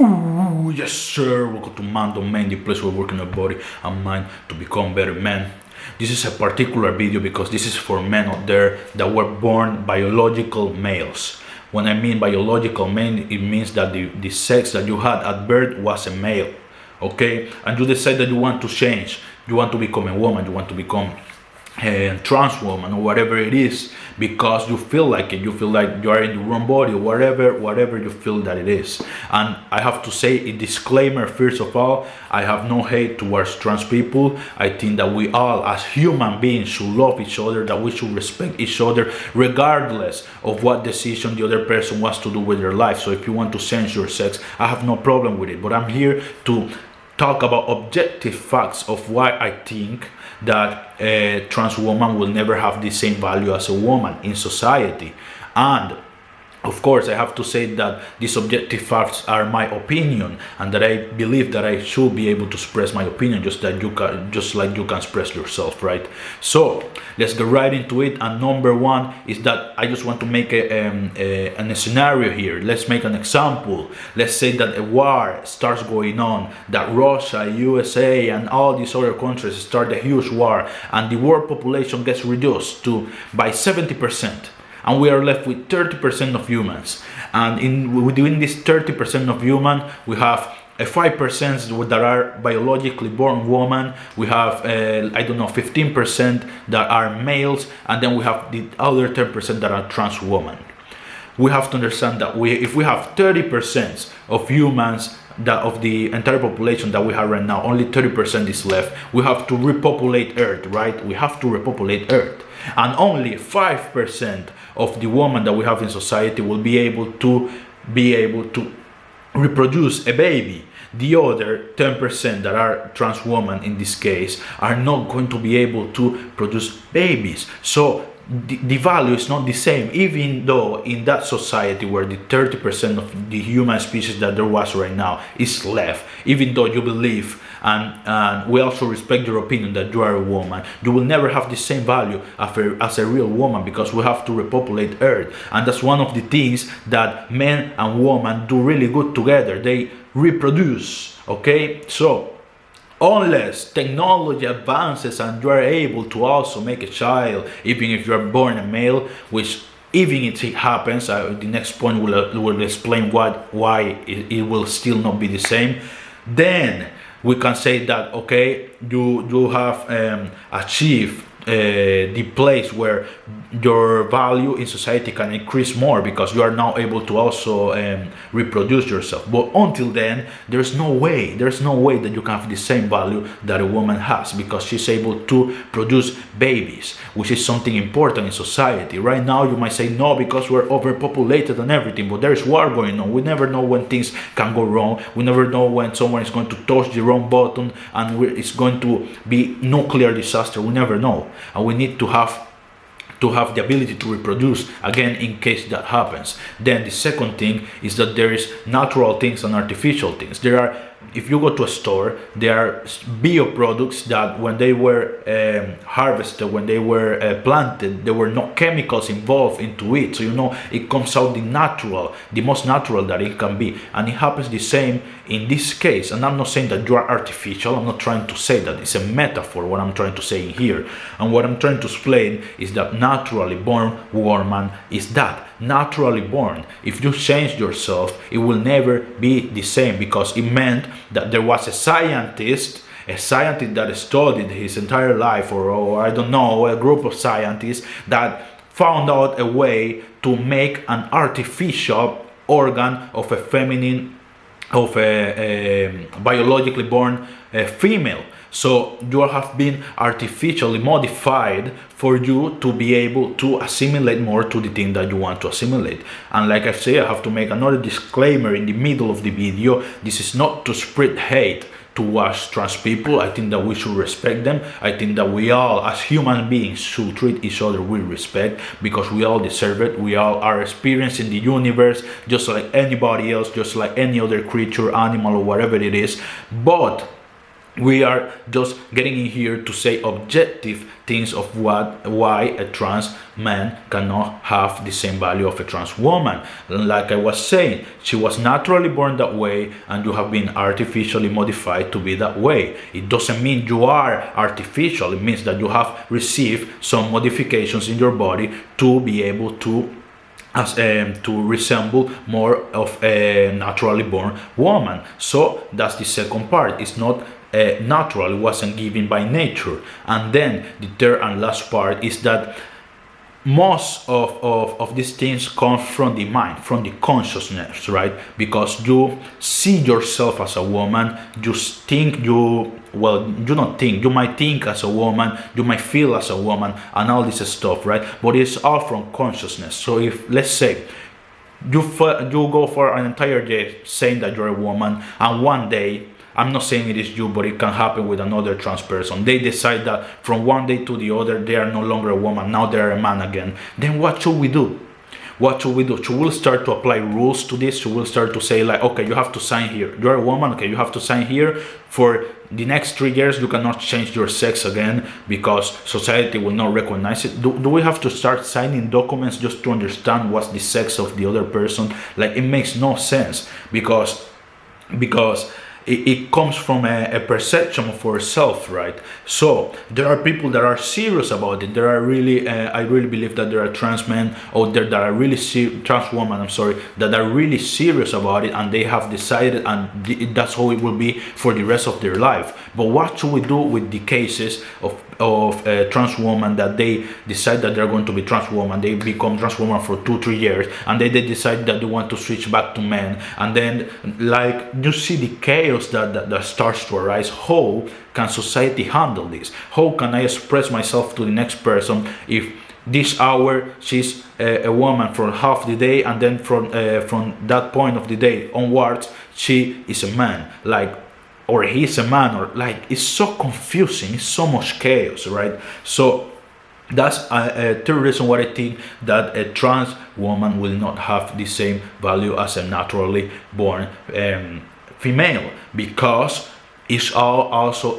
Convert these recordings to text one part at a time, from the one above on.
Ooh, yes sir, welcome to Man Domain, the place where we work on our body and mind to become better men. This is a particular video because this is for men out there that were born biological males. When I mean biological male, it means that the sex that you had at birth was a male, okay? And you decide that you want to change, you want to become a woman, you want to become a trans woman or whatever it is, because you feel like it, you feel like you are in the wrong body or whatever you feel that it is. And I have to say a disclaimer, first of all, I have no hate towards trans people. I think that we all as human beings should love each other, that we should respect each other regardless of what decision the other person wants to do with their life. So if you want to change your sex, I have no problem with it, but I'm here to talk about objective facts of why I think that a trans woman will never have the same value as a woman in society. And of course, I have to say that these objective facts are my opinion, and that I believe that I should be able to express my opinion just like you can express yourself, right? So let's get right into it. And number one is that I just want to make a scenario here. Let's make an example. Let's say that a war starts going on, that Russia, USA, and all these other countries start a huge war, and the world population gets reduced to by 70%. And we are left with 30% of humans, and within this 30% of human, we have a 5% that are biologically born women. We have I don't know, 15% that are males, and then we have the other 10% that are trans women. We have to understand that if we have 30% of humans, that of the entire population that we have right now, only 30% is left. We have to repopulate Earth, right? We have to repopulate Earth, and only 5% of the women that we have in society will be able to reproduce a baby. The other 10% that are trans women in this case are not going to be able to produce babies. So the value is not the same, even though in that society where the 30% of the human species that there was right now is left, even though you believe and we also respect your opinion that you are a woman, you will never have the same value as a real woman, because we have to repopulate Earth. And that's one of the things that men and women do really good together. They reproduce, okay? So unless technology advances and you are able to also make a child, even if you are born a male, which even if it happens, the next point will explain why it will still not be the same, then we can say that, okay, you have achieved the place where your value in society can increase more, because you are now able to also reproduce yourself. But until then, there's no way that you can have the same value that a woman has, because she's able to produce babies, which is something important in society. Right now you might say no, because we're overpopulated and everything, but there's war going on. We never know when things can go wrong. We never know when someone is going to touch the wrong button and it's going to be nuclear disaster. We never know, and we need to have the ability to reproduce again in case that happens. Then the second thing is that there is natural things and artificial things. There are, if you go to a store, there are bioproducts that when they were harvested, when they were planted, there were no chemicals involved into it. So it comes out the most natural that it can be. And it happens the same in this case. And I'm not saying that you are artificial. I'm not trying to say that. It's a metaphor, what I'm trying to say in here. And what I'm trying to explain is that naturally born woman is that. Naturally born. If you change yourself, it will never be the same, because it meant that there was a scientist that studied his entire life, or I don't know, a group of scientists that found out a way to make an artificial organ of a biologically born female. So you have been artificially modified for you to be able to assimilate more to the thing that you want to assimilate. And like I say, I have to make another disclaimer in the middle of the video. This is not to spread hate towards trans people. I think that we should respect them. I think that we all as human beings should treat each other with respect, because we all deserve it. We all are experiencing the universe just like anybody else, just like any other creature, animal, or whatever it is. But we are just getting in here to say objective things of why a trans man cannot have the same value of a trans woman. Like I was saying, she was naturally born that way, and you have been artificially modified to be that way. It doesn't mean you are artificial. It means that you have received some modifications in your body to be able to to resemble more of a naturally born woman. So that's the second part. It's not natural, it wasn't given by nature. And then the third and last part is that most of these things come from the mind, from the consciousness, right? Because you see yourself as a woman, you think you don't think, you might think as a woman, you might feel as a woman, and all this stuff, right? But it's all from consciousness. So if, let's say, you go for an entire day saying that you're a woman, and one day, I'm not saying it is you, but it can happen with another trans person, they decide that from one day to the other they are no longer a woman, now they're a man again. Then what should we do? What should we do? Should we start to apply rules to this? Should we start to say like, okay, you have to sign here, you're a woman, okay, you have to sign here for the next 3 years, you cannot change your sex again because society will not recognize it? Do we have to start signing documents just to understand what's the sex of the other person? Like, it makes no sense, because it comes from a perception of ourselves, right? So there are people that are serious about it. There are really, I really believe that there are trans men out there that are really trans women, I'm sorry, that are really serious about it, and they have decided, and that's how it will be for the rest of their life. But what should we do with the cases of trans women that they decide that they're going to be trans woman, they become trans woman for 2-3 years, and they decide that they want to switch back to men, and then like you see the chaos that starts to arise? How can society handle this? How can I express myself to the next person if this hour she's a woman for half the day, and then from that point of the day onwards she is a man, like, or he's a man, or like, it's so confusing, it's so much chaos, right? So that's a third reason why I think that a trans woman will not have the same value as a naturally born female, because it's all also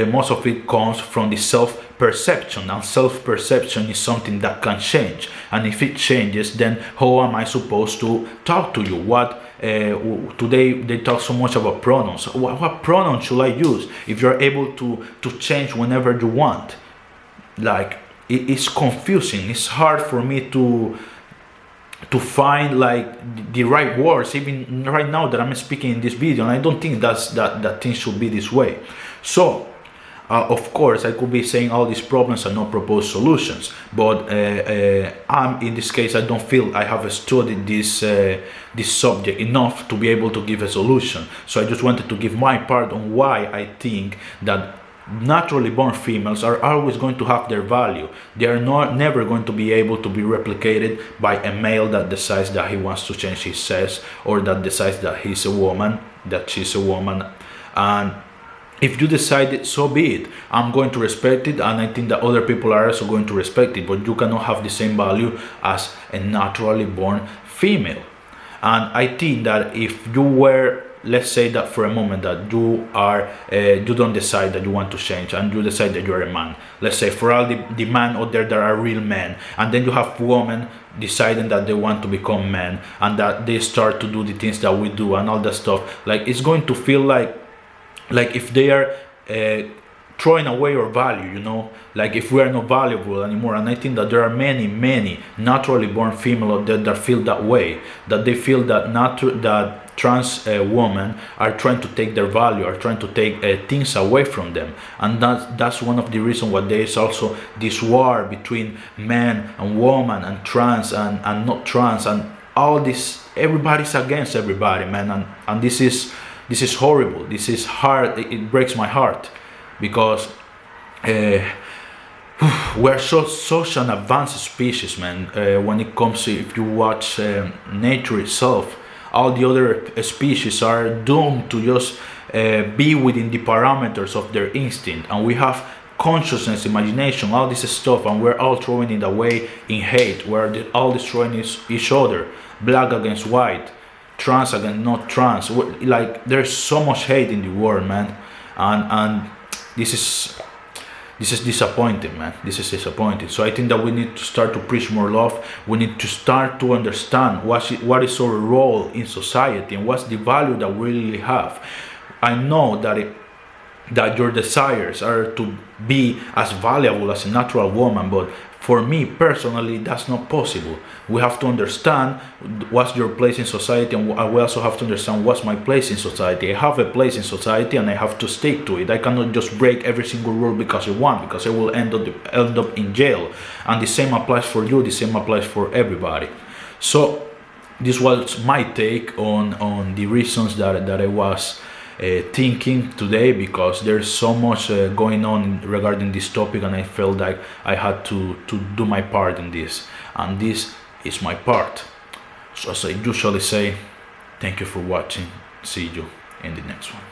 most of it comes from the self-perception, and self-perception is something that can change. And if it changes, then how am I supposed to talk to you? What today they talk so much about pronouns. What pronoun should I use if you're able to change whenever you want? Like, it's confusing. It's hard for me to find like the right words, even right now that I'm speaking in this video, and I don't think that things should be this way. So of course I could be saying all these problems and not propose solutions, but I'm, in this case, I don't feel I have studied this subject enough to be able to give a solution. So I just wanted to give my part on why I think that naturally born females are always going to have their value. They are never going to be able to be replicated by a male that decides that he wants to change his sex, or that decides that he's a woman, that she's a woman. And if you decide it, so be it. I'm going to respect it, and I think that other people are also going to respect it, but you cannot have the same value as a naturally born female. And I think that if you were, let's say that for a moment that you are you don't decide that you want to change, and you decide that you're a man, let's say for all the men out there that are real men, and then you have women deciding that they want to become men, and that they start to do the things that we do and all that stuff, like, it's going to feel like if they are throwing away our value, you know, like if we are not valuable anymore. And I think that there are many naturally born females that feel that way, that they feel that that trans women are trying to take their value, are trying to take things away from them. And that's one of the reasons why there is also this war between men and women, and trans and not trans, and all this. Everybody's against everybody, man, and this is horrible. This is hard. It breaks my heart, because we're such an advanced species, man. When it comes to, if you watch nature itself, all the other species are doomed to just be within the parameters of their instinct, and we have consciousness, imagination, all this stuff, and we're all throwing it away in hate. We're all destroying each other, black against white, trans against not trans. Like, there's so much hate in the world, man. and this is disappointing, man. This is disappointing. So I think that we need to start to preach more love. We need to start to understand what is our role in society and what's the value that we really have. I know that your desires are to be as valuable as a natural woman, but for me personally, that's not possible. We have to understand what's your place in society, and we also have to understand what's my place in society. I have a place in society, and I have to stick to it. I cannot just break every single rule because I want, because I will end up in jail. And the same applies for you. The same applies for everybody. So this was my take on the reasons that I was thinking today, because there's so much going on regarding this topic, and I felt like I had to do my part in this, and this is my part. So as I usually say, thank you for watching. See you in the next one.